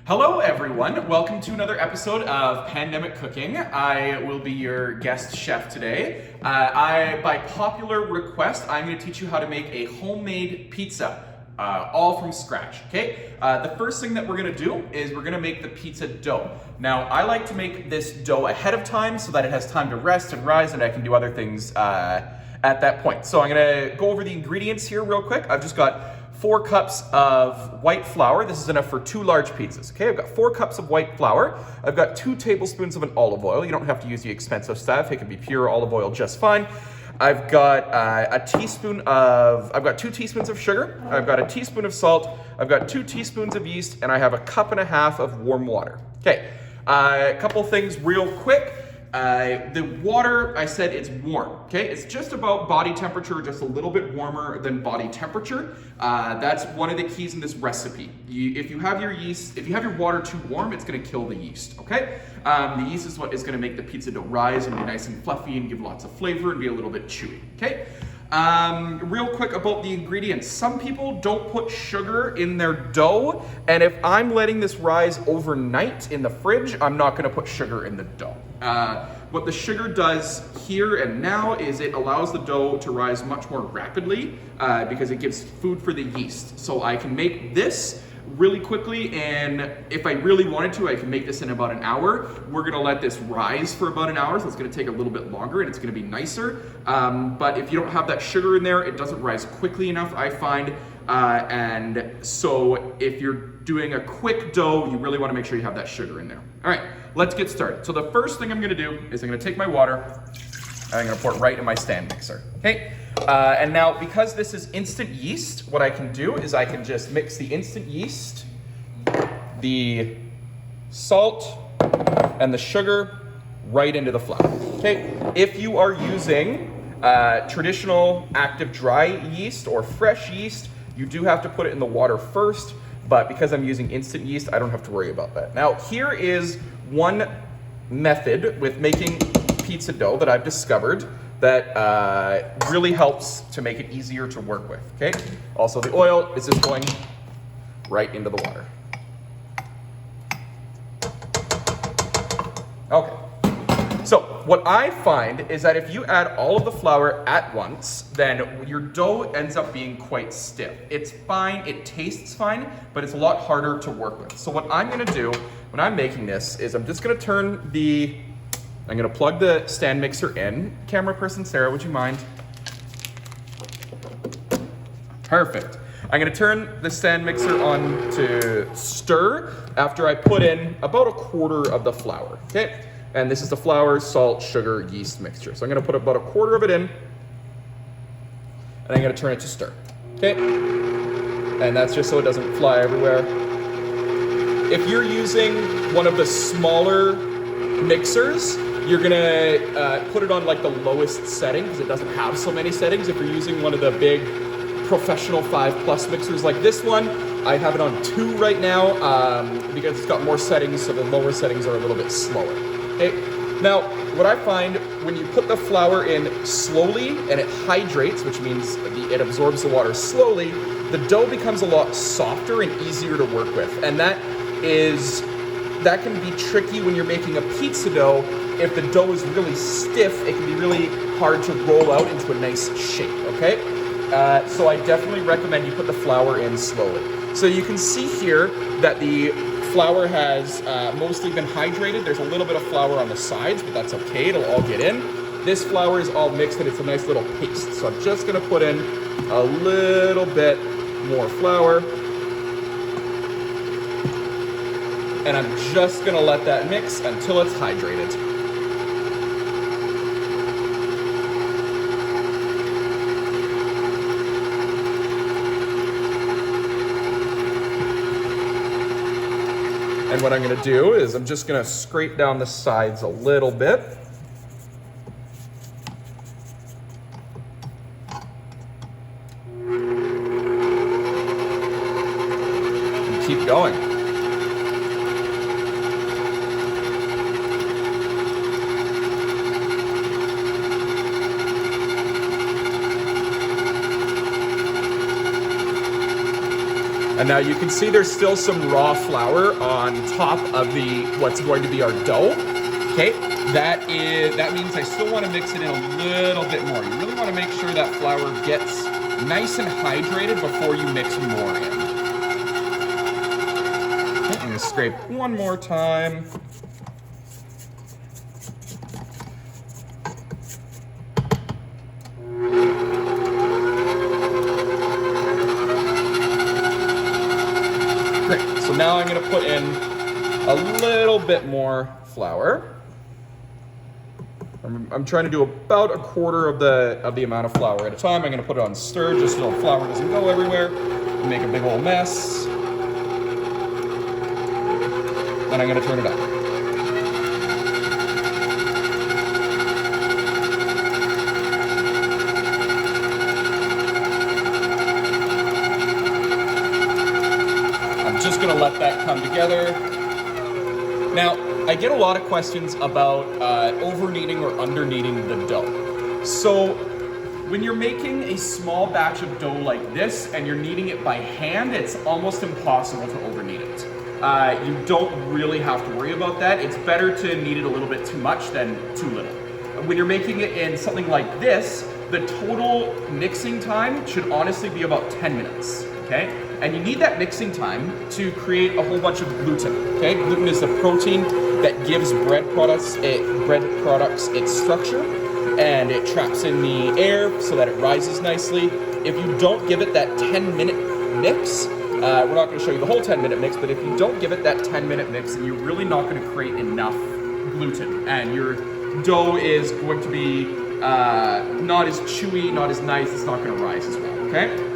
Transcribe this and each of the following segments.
Hello everyone, welcome to another episode of Pandemic Cooking. I will be your guest chef today. By popular request, I'm going to teach you how to make a homemade pizza, all from scratch, okay? The first thing that we're going to do is we're going to make the pizza dough. Now, I like to make this dough ahead of time so that it has time to rest and rise and I can do other things at that point. So I'm going to go over the ingredients here real quick. I've just got 4 cups of white flour. This is enough for 2 large pizzas, okay? I've got 4 cups of white flour. I've got 2 tablespoons of an olive oil. You don't have to use the expensive stuff. It can be pure olive oil just fine. I've got I've got 2 teaspoons of sugar. I've got a teaspoon of salt. I've got 2 teaspoons of yeast, and I have a 1.5 cups of warm water. Okay, a couple things real quick. The water, I said it's warm, okay? It's just about body temperature, just a little bit warmer than body temperature. That's one of the keys in this recipe. If you have your water too warm, it's gonna kill the yeast, okay? The yeast is what is gonna make the pizza dough rise and be nice and fluffy and give lots of flavor and be a little bit chewy, okay? Real quick about the ingredients. Some people don't put sugar in their dough, and if I'm letting this rise overnight in the fridge, I'm not gonna put sugar in the dough. What the sugar does here and now is it allows the dough to rise much more rapidly because it gives food for the yeast. So I can make this really quickly, and if I really wanted to, I can make this in about an hour. We're gonna let this rise for about an hour, so it's gonna take a little bit longer and it's gonna be nicer. But if you don't have that sugar in there, it doesn't rise quickly enough, I find. And so if you're doing a quick dough, you really wanna make sure you have that sugar in there. All right, let's get started. So the first thing I'm gonna do is I'm gonna take my water and I'm gonna pour it right in my stand mixer, okay? And now, because this is instant yeast, what I can do is I can just mix the instant yeast, the salt, and the sugar right into the flour, okay? If you are using traditional active dry yeast or fresh yeast, you do have to put it in the water first, but because I'm using instant yeast, I don't have to worry about that. Now, here is one method with making pizza dough that I've discovered that really helps to make it easier to work with, okay? Also, the oil is just going right into the water. Okay, so what I find is that if you add all of the flour at once, then your dough ends up being quite stiff. It's fine, it tastes fine, but it's a lot harder to work with. So what I'm gonna do when I'm making this is I'm just gonna I'm gonna plug the stand mixer in. Camera person Sarah, would you mind? Perfect. I'm gonna turn the stand mixer on to stir after I put in about 1/4 of the flour, okay? And this is the flour, salt, sugar, yeast mixture. So I'm gonna put about 1/4 of it in, and I'm gonna turn it to stir, okay? And that's just so it doesn't fly everywhere. If you're using one of the smaller mixers, you're gonna put it on like the lowest setting because it doesn't have so many settings. If you're using one of the big professional 5+ mixers like this one, I have it on 2 right now because it's got more settings, so the lower settings are a little bit slower. Okay. Now, what I find when you put the flour in slowly and it hydrates, which means it absorbs the water slowly, the dough becomes a lot softer and easier to work with, and that can be tricky when you're making a pizza dough. If the dough is really stiff, it can be really hard to roll out into a nice shape, okay? So I definitely recommend you put the flour in slowly. So you can see here that the flour has mostly been hydrated. There's a little bit of flour on the sides, but that's okay, it'll all get in. This flour is all mixed and it's a nice little paste. So I'm just gonna put in a little bit more flour. And I'm just gonna let that mix until it's hydrated. And what I'm gonna do is I'm just gonna scrape down the sides a little bit. And keep going. And now you can see there's still some raw flour on top of what's going to be our dough. Okay, that means I still want to mix it in a little bit more. You really want to make sure that flour gets nice and hydrated before you mix more in. Okay, I'm going to scrape one more time. Great, so now I'm going to put in a little bit more flour. I'm trying to do about a quarter of the amount of flour at a time. I'm going to put it on stir just so the flour doesn't go everywhere and make a big old mess. Then I'm going to turn it on. I'm just going to let that come together. Now, I get a lot of questions about over-kneading or under-kneading the dough. So when you're making a small batch of dough like this and you're kneading it by hand, it's almost impossible to over-knead it. You don't really have to worry about that. It's better to knead it a little bit too much than too little. When you're making it in something like this, the total mixing time should honestly be about 10 minutes, okay? And you need that mixing time to create a whole bunch of gluten, okay? Gluten is the protein that gives bread products its structure, and it traps in the air so that it rises nicely. If you don't give it that 10-minute mix, we're not going to show you the whole 10-minute mix, but if you don't give it that 10-minute mix, then you're really not going to create enough gluten, and your dough is going to be not as chewy, not as nice, it's not going to rise as well, okay?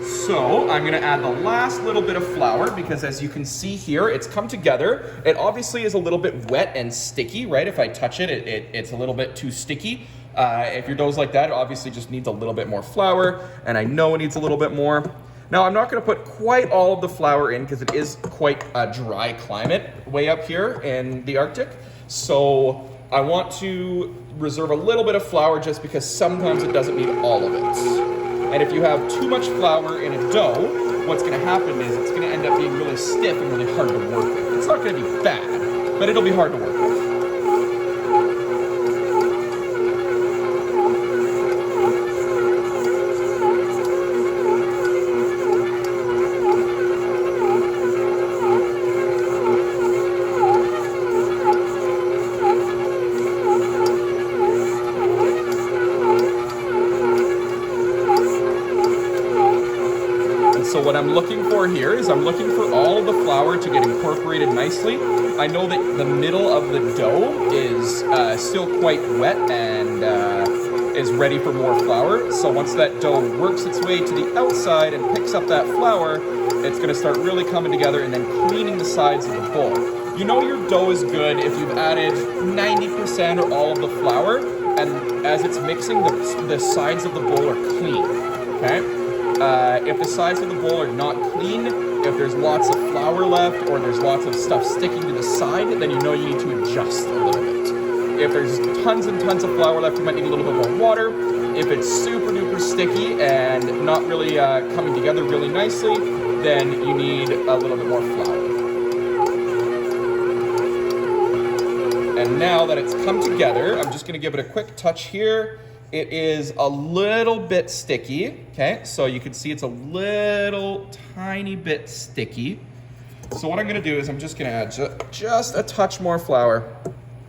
So I'm going to add the last little bit of flour because as you can see here, it's come together. It obviously is a little bit wet and sticky, right? If I touch it, it's a little bit too sticky. If your dough's like that, it obviously just needs a little bit more flour, and I know it needs a little bit more. Now, I'm not going to put quite all of the flour in because it is quite a dry climate way up here in the Arctic. So I want to reserve a little bit of flour just because sometimes it doesn't need all of it. And if you have too much flour in a dough, what's going to happen is it's going to end up being really stiff and really hard to work with. It's not going to be bad, but it'll be hard to work with. So what I'm looking for here is I'm looking for all of the flour to get incorporated nicely. I know that the middle of the dough is still quite wet and is ready for more flour. So once that dough works its way to the outside and picks up that flour, it's going to start really coming together and then cleaning the sides of the bowl. You know your dough is good if you've added 90% or all of the flour, and as it's mixing, the sides of the bowl are clean, okay? If the sides of the bowl are not clean, if there's lots of flour left or there's lots of stuff sticking to the side, then you know you need to adjust a little bit. If there's tons and tons of flour left, you might need a little bit more water. If it's super duper sticky and not really coming together really nicely, then you need a little bit more flour. And now that it's come together, I'm just going to give it a quick touch here. It is a little bit sticky, okay? So you can see it's a little tiny bit sticky. So what I'm gonna do is I'm just gonna add just a touch more flour,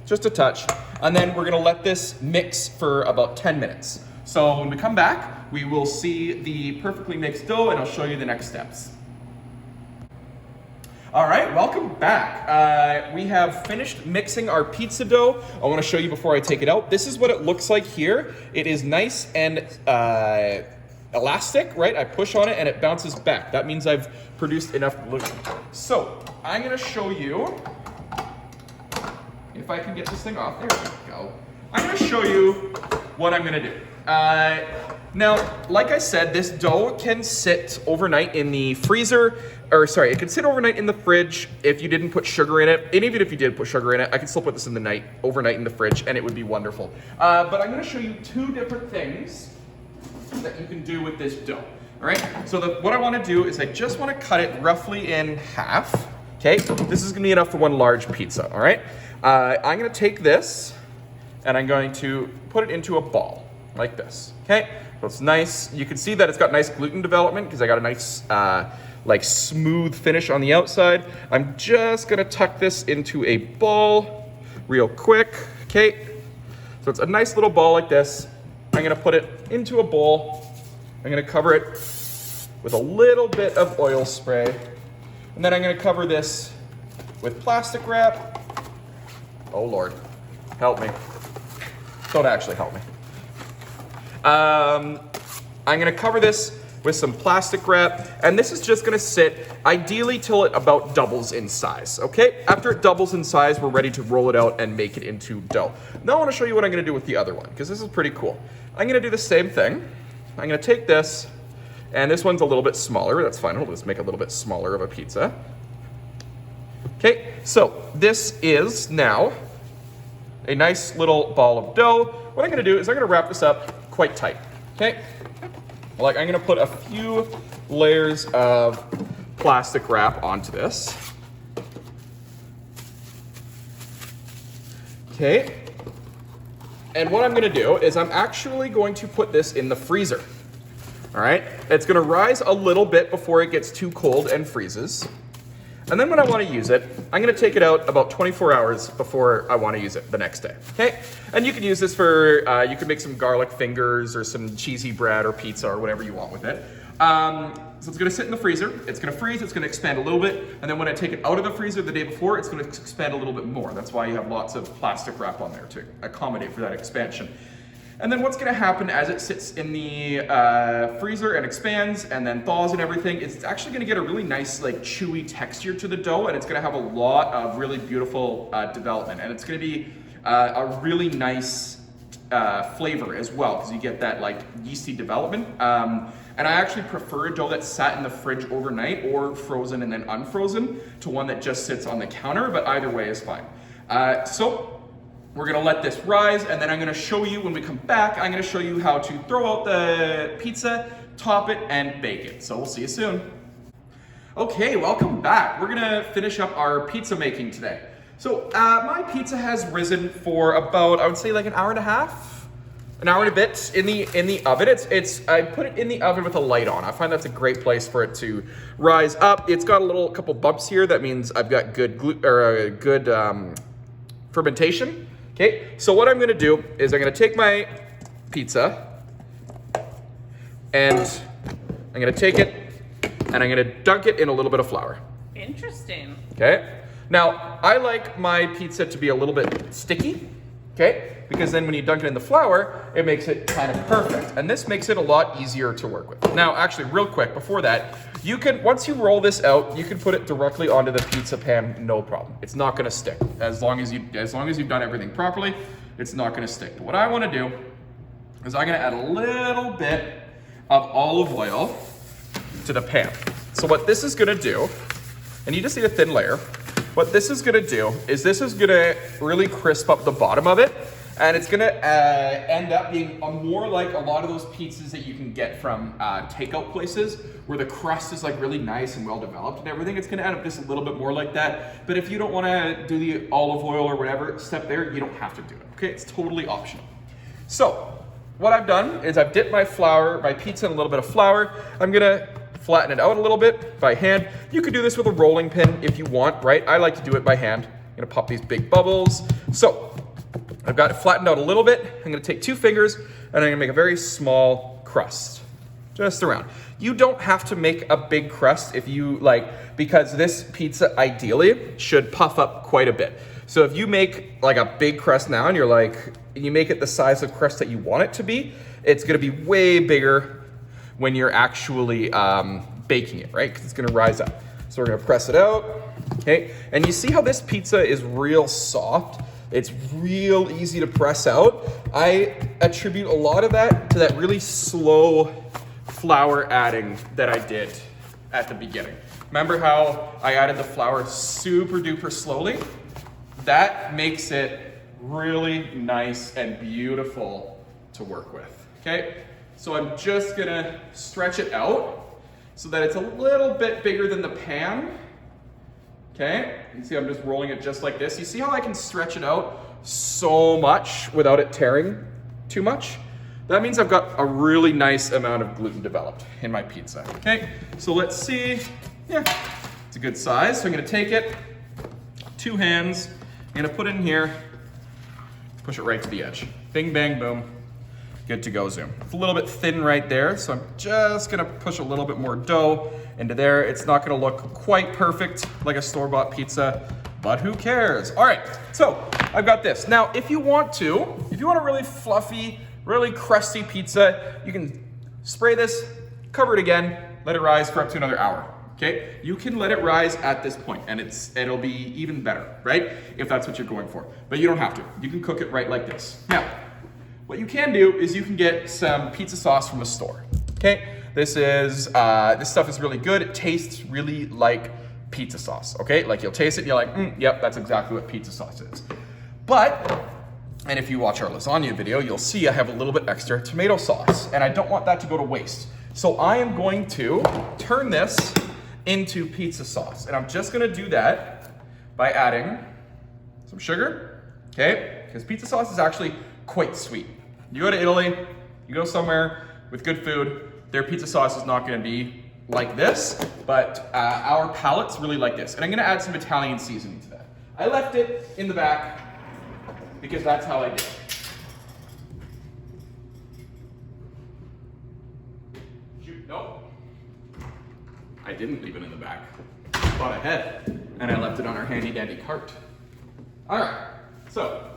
just a touch, and then we're gonna let this mix for about 10 minutes. So when we come back, we will see the perfectly mixed dough and I'll show you the next steps. All right, welcome back. We have finished mixing our pizza dough. I want to show you before I take it out. This is what it looks like here. It is nice and elastic, right? I push on it and it bounces back. That means I've produced enough gluten. So I'm going to show you, if I can get this thing off. There we go. I'm going to show you what I'm going to do. Now, like I said, this dough can sit overnight in the freezer, or sorry, it can sit overnight in the fridge if you didn't put sugar in it. And even if you did put sugar in it, I can still put this in the overnight in the fridge, and it would be wonderful. But I'm gonna show you two different things that you can do with this dough. All right, so what I want to do is I just want to cut it roughly in half. Okay, this is going to be enough for one large pizza. All right, I'm going to take this and I'm going to put it into a ball like this. Okay, so it's nice. You can see that it's got nice gluten development because I got a nice like smooth finish on the outside. I'm just going to tuck this into a ball real quick. Okay, so it's a nice little ball like this. I'm going to put it into a bowl. I'm going to cover it with a little bit of oil spray. And then I'm going to cover this with plastic wrap. Oh Lord, help me. Don't actually help me. I'm going to cover this with some plastic wrap, and this is just going to sit ideally till it about doubles in size, okay? After it doubles in size, we're ready to roll it out and make it into dough. Now I want to show you what I'm going to do with the other one, because this is pretty cool. I'm going to do the same thing. I'm going to take this, and this one's a little bit smaller. That's fine. We'll just make a little bit smaller of a pizza. Okay, so this is now a nice little ball of dough. What I'm going to do is I'm going to wrap this up quite tight, okay? Like I'm going to put a few layers of plastic wrap onto this. Okay. And what I'm going to do is I'm actually going to put this in the freezer. All right. It's going to rise a little bit before it gets too cold and freezes. And then when I want to use it, I'm going to take it out about 24 hours before I want to use it the next day. Okay? And you can use this for, you can make some garlic fingers or some cheesy bread or pizza or whatever you want with it. So it's going to sit in the freezer. It's going to freeze. It's going to expand a little bit. And then when I take it out of the freezer the day before, it's going to expand a little bit more. That's why you have lots of plastic wrap on there to accommodate for that expansion. And then what's going to happen as it sits in the freezer and expands and then thaws and everything, it's actually going to get a really nice like chewy texture to the dough, and it's going to have a lot of really beautiful development, and it's going to be a really nice flavor as well because you get that like yeasty development. And I actually prefer a dough that's sat in the fridge overnight or frozen and then unfrozen to one that just sits on the counter, but either way is fine. So we're gonna let this rise, and then I'm gonna show you when we come back, I'm gonna show you how to throw out the pizza, top it, and bake it. So we'll see you soon. Okay, welcome back. We're gonna finish up our pizza making today. So my pizza has risen for about, I would say like an hour and a half, an hour and a bit in the oven. I put it in the oven with a light on. I find that's a great place for it to rise up. It's got a couple bumps here. That means I've got good fermentation. Okay, so what I'm gonna do is I'm gonna take my pizza and I'm gonna take it and I'm gonna dunk it in a little bit of flour. Interesting. Okay, now I like my pizza to be a little bit sticky, okay, because then when you dunk it in the flour, it makes it kind of perfect. And this makes it a lot easier to work with. Now, actually, real quick, before that, you can, once you roll this out, you can put it directly onto the pizza pan, no problem. It's not gonna stick. As long as you've done everything properly, it's not gonna stick. But what I wanna do is I'm gonna add a little bit of olive oil to the pan. So what this is gonna do, and you just need a thin layer, what this is gonna do is this is gonna really crisp up the bottom of it, and it's gonna end up being more like a lot of those pizzas that you can get from takeout places where the crust is like really nice and well developed and everything. It's gonna end up just a little bit more like that. But if you don't wanna do the olive oil or whatever step there, you don't have to do it, okay? It's totally optional. So what I've done is I've dipped my pizza in a little bit of flour. I'm gonna flatten it out a little bit by hand. You could do this with a rolling pin if you want, right? I like to do it by hand. I'm gonna pop these big bubbles. So I've got it flattened out a little bit. I'm gonna take 2 fingers and I'm gonna make a very small crust, just around. You don't have to make a big crust if you like, because this pizza ideally should puff up quite a bit. So if you make like a big crust now and you make it the size of crust that you want it to be, it's gonna be way bigger when you're actually baking it, right? Because it's gonna rise up. So we're gonna press it out, okay? And you see how this pizza is real soft? It's real easy to press out. I attribute a lot of that to that really slow flour adding that I did at the beginning. Remember how I added the flour super duper slowly? That makes it really nice and beautiful to work with, okay? So I'm just gonna stretch it out so that it's a little bit bigger than the pan. Okay, you can see I'm just rolling it just like this. You see how I can stretch it out so much without it tearing too much? That means I've got a really nice amount of gluten developed in my pizza. Okay, so let's see. Yeah, it's a good size. So I'm gonna take it, 2 hands, I'm gonna put it in here, push it right to the edge. Bing, bang, boom. Good to go, Zoom. It's a little bit thin right there, so I'm just gonna push a little bit more dough into there. It's not gonna look quite perfect like a store-bought pizza, but who cares? All right, so I've got this. Now, if you want a really fluffy, really crusty pizza, you can spray this, cover it again, let it rise for up to another hour. Okay, you can let it rise at this point and it'll be even better, right? If that's what you're going for, but you don't have to. You can cook it right like this. Now, what you can do is you can get some pizza sauce from a store, okay? This stuff is really good. It tastes really like pizza sauce, okay? Like you'll taste it and you're like, yep, that's exactly what pizza sauce is. But, and if you watch our lasagna video, you'll see I have a little bit extra tomato sauce and I don't want that to go to waste. So I am going to turn this into pizza sauce. And I'm just gonna do that by adding some sugar, okay? Because pizza sauce is actually quite sweet. You go to Italy, you go somewhere with good food, their pizza sauce is not gonna be like this, but our palates really like this. And I'm gonna add some Italian seasoning to that. I left it in the back because that's how I did it. Shoot, nope. I didn't leave it in the back. Thought ahead, and I left it on our handy dandy cart. All right, so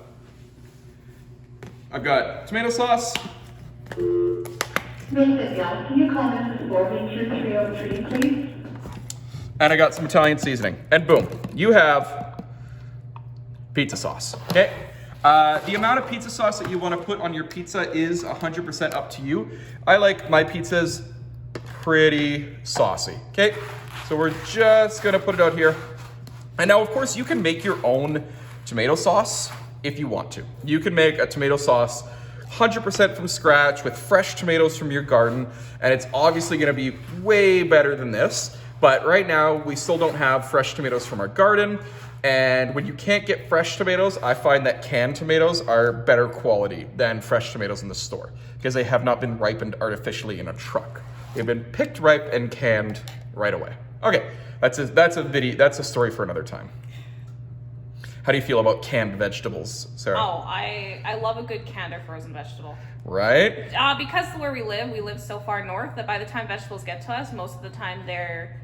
I've got tomato sauce. Can you call Mrs. Borbinger 303, please? And I got some Italian seasoning. And boom, you have pizza sauce, okay? The amount of pizza sauce that you want to put on your pizza is 100% up to you. I like my pizzas pretty saucy, okay? So we're just gonna put it out here. And now, of course, you can make your own tomato sauce if you want to. You can make a tomato sauce 100% from scratch with fresh tomatoes from your garden, and it's obviously gonna be way better than this. But right now, we still don't have fresh tomatoes from our garden. And when you can't get fresh tomatoes, I find that canned tomatoes are better quality than fresh tomatoes in the store because they have not been ripened artificially in a truck. They've been picked ripe and canned right away. Okay, that's a story for another time. How do you feel about canned vegetables, Sarah? Oh, I love a good canned or frozen vegetable. Right? Because where we live so far north that by the time vegetables get to us, most of the time they're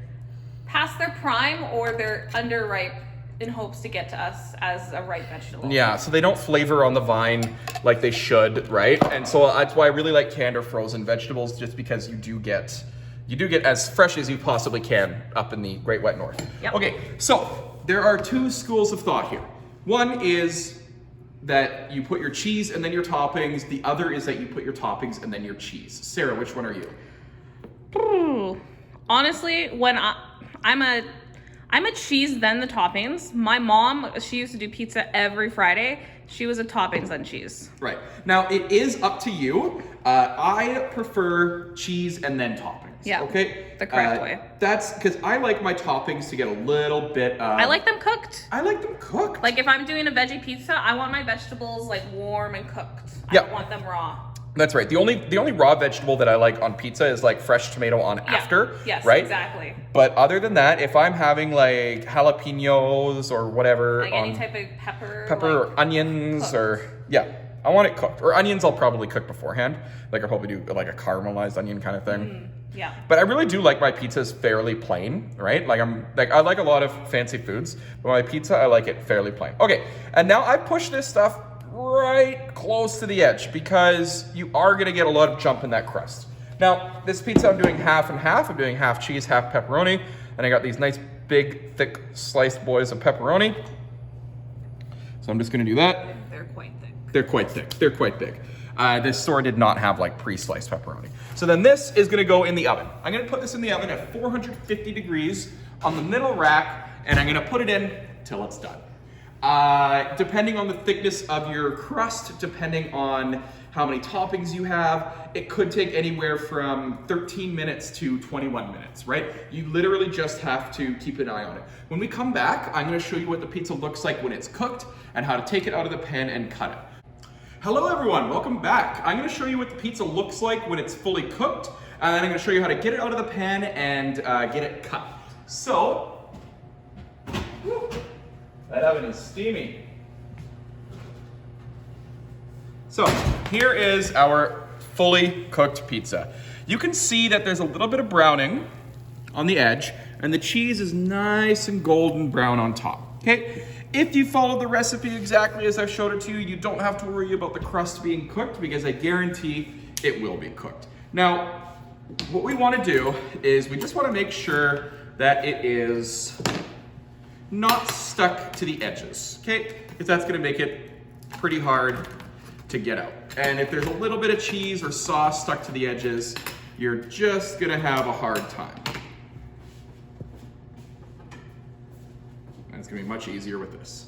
past their prime or they're underripe in hopes to get to us as a ripe vegetable. Yeah, so they don't flavor on the vine like they should, right? And so that's why I really like canned or frozen vegetables, just because you do get as fresh as you possibly can up in the Great White North. Yep. Okay, so there are 2 schools of thought here. One is that you put your cheese and then your toppings. The other is that you put your toppings and then your cheese. Sarah, which one are you? Ooh. Honestly, when I'm a cheese then the toppings. My mom, she used to do pizza every Friday. She was a toppings and cheese. Right. Now, it is up to you. I prefer cheese and then toppings. Yeah, okay? the correct way. That's because I like my toppings to get a little bit... I like them cooked. I like them cooked. Like if I'm doing a veggie pizza, I want my vegetables like warm and cooked. I Yeah. don't want them raw. That's right. The only raw vegetable that I like on pizza is like fresh tomato on after. Yes, right? exactly. But other than that, if I'm having like jalapenos or whatever, Like any type of pepper or onions cooked. or I want it cooked. Or onions I'll probably cook beforehand. Like I'll probably do like a caramelized onion kind of thing. Yeah. But I really do like my pizzas fairly plain, right? I like a lot of fancy foods, but my pizza I like it fairly plain. Okay, and now I push this stuff right close to the edge because you are gonna get a lot of jump in that crust. Now, this pizza I'm doing half and half. I'm doing half cheese, half pepperoni, and I got these nice big, thick sliced boys of pepperoni. So I'm just gonna do that. They're quite thick. They're quite thick. They're quite thick. This store did not have like pre-sliced pepperoni. So then this is gonna go in the oven. I'm gonna put this in the oven at 450 degrees on the middle rack, and I'm gonna put it in till it's done. Depending on the thickness of your crust, depending on how many toppings you have. It could take anywhere from 13 minutes to 21 minutes, right? You literally just have to keep an eye on it. When we come back, I'm gonna show you what the pizza looks like when it's cooked and how to take it out of the pan and cut it. Hello everyone, welcome back. I'm gonna show you what the pizza looks like when it's fully cooked, and then I'm gonna show you how to get it out of the pan and get it cut. So, that oven is steamy. So, here is our fully cooked pizza. You can see that there's a little bit of browning on the edge, and the cheese is nice and golden brown on top, okay? If you follow the recipe exactly as I showed it to you, you don't have to worry about the crust being cooked because I guarantee it will be cooked. Now, what we want to do is we just want to make sure that it is not stuck to the edges, okay? Because that's going to make it pretty hard to get out. And if there's a little bit of cheese or sauce stuck to the edges, you're just going to have a hard time. And it's going to be much easier with this.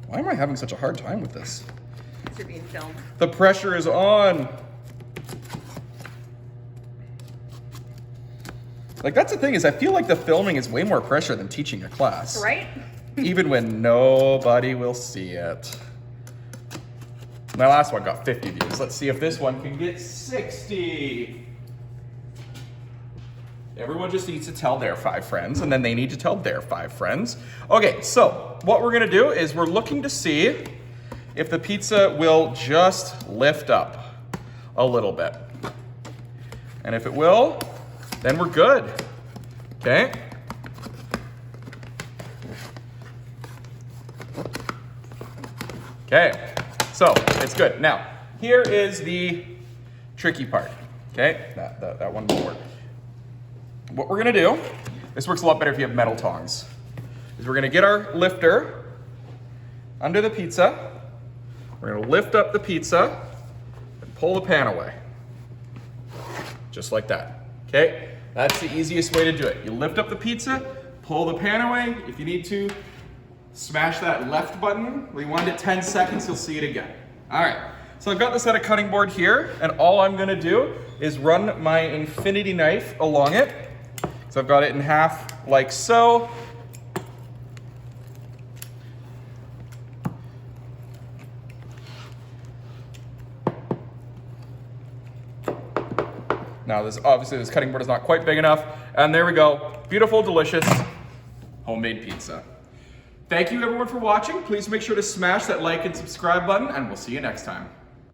Why am I having such a hard time with this? You're being filmed. The pressure is on. Like, that's the thing, is I feel like the filming is way more pressure than teaching a class. Right? Even when nobody will see it. My last one got 50 views. Let's see if this one can get 60. Everyone just needs to tell their 5 friends, and then they need to tell their 5 friends. Okay, so what we're gonna do is we're looking to see if the pizza will just lift up a little bit. And if it will, then we're good, okay? Okay, so it's good. Now, here is the tricky part, okay? That one won't work. What we're gonna do, this works a lot better if you have metal tongs, is we're gonna get our lifter under the pizza. We're gonna lift up the pizza and pull the pan away. Just like that, okay? That's the easiest way to do it. You lift up the pizza, pull the pan away. If you need to, smash that left button. Rewind it 10 seconds, you'll see it again. All right, so I've got this at a cutting board here, and all I'm gonna do is run my infinity knife along it. So I've got it in half like so. Now obviously this cutting board is not quite big enough, and there we go. Beautiful, delicious, homemade pizza. Thank you everyone for watching. Please make sure to smash that like and subscribe button, and we'll see you next time.